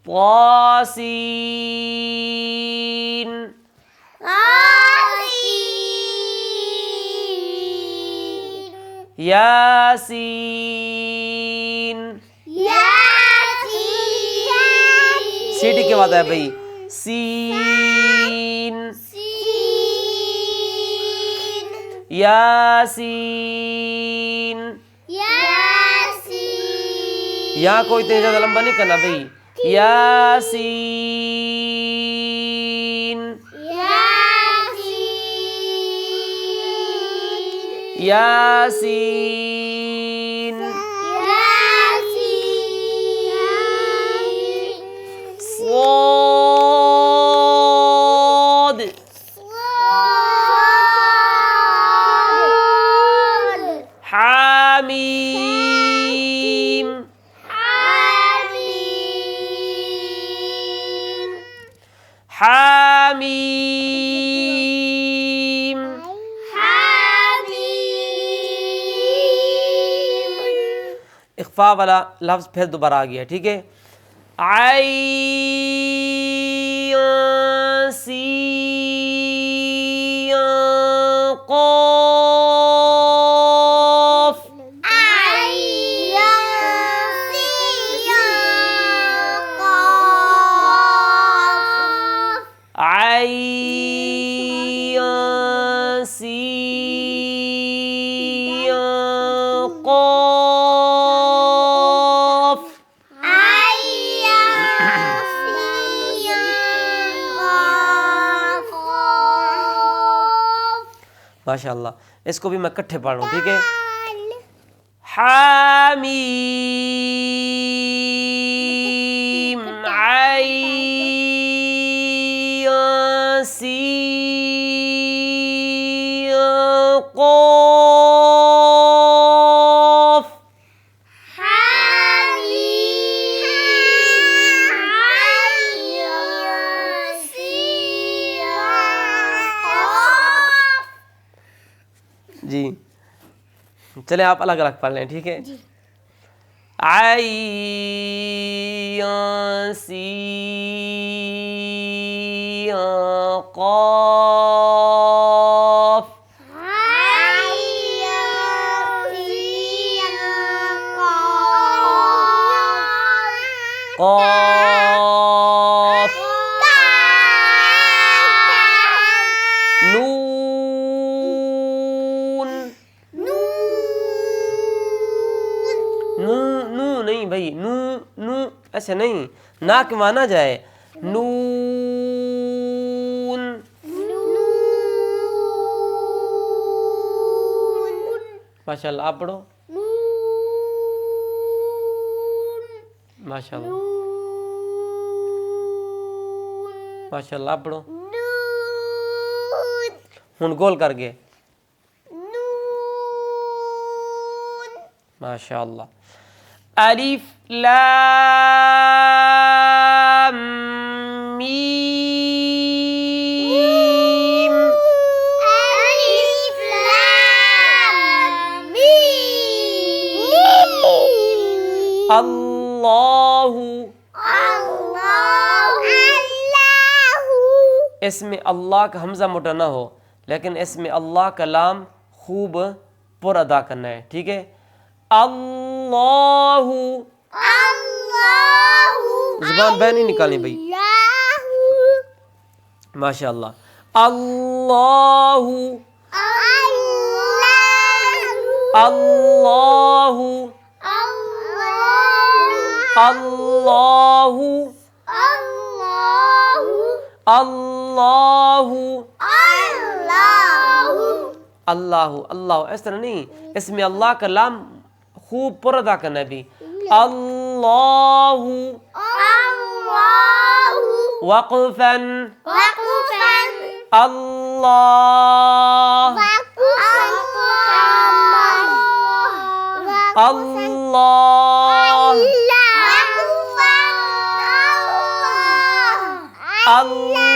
तासीन यासीन। सीटी के बाद है भाई सीन यासीन। यहाँ कोई इतनी ज्यादा लंबा नहीं करना भाई। यासीन यासीन। स्वाद हामीम हामीम। इख्फा वाला लफ्ज़ फिर दोबारा आ गया, ठीक है। आइन सीन क़ाफ़। आइन सीन क़ाफ़। माशाअल्लाह, इसको भी मैं इकट्ठे पढ़ रहा हूँ, ठीक है। हामीम आइन सीन क़ाफ़। जी चले आप अलग अलग पढ़ लें, ठीक है। आइन सीन क़ाफ़। क़ाफ़। नून। नू नू नहीं भाई, नू नू ऐसे नहीं, ना के माना जाए। नून। माशाअल्लाह, आप पढ़ो। माशाअल्लाह माशाअल्लाह, आप पढ़ो। हुन गोल करके। माशाअल्लाह। अलिफ लाम मीम। अल्लाहु। इसमें अल्लाह का हमजा मोटा ना हो, लेकिन इसमें अल्लाह का लाम खूब पुर अदा करना है, ठीक है। अल्लाहु। ज़ुबान बैन नहीं निकालनी भाई। माशाअल्लाह। अल्लाहु अल्लाहु अल्लाहु अल्लाहु अल्लाहु अल्लाह, इस तरह नहीं, इसमें अल्लाह का लाम खूब पुर अदा करना भी। अल्लाहु वक़फ़न। अल्लाह अल्लाह अल्लाह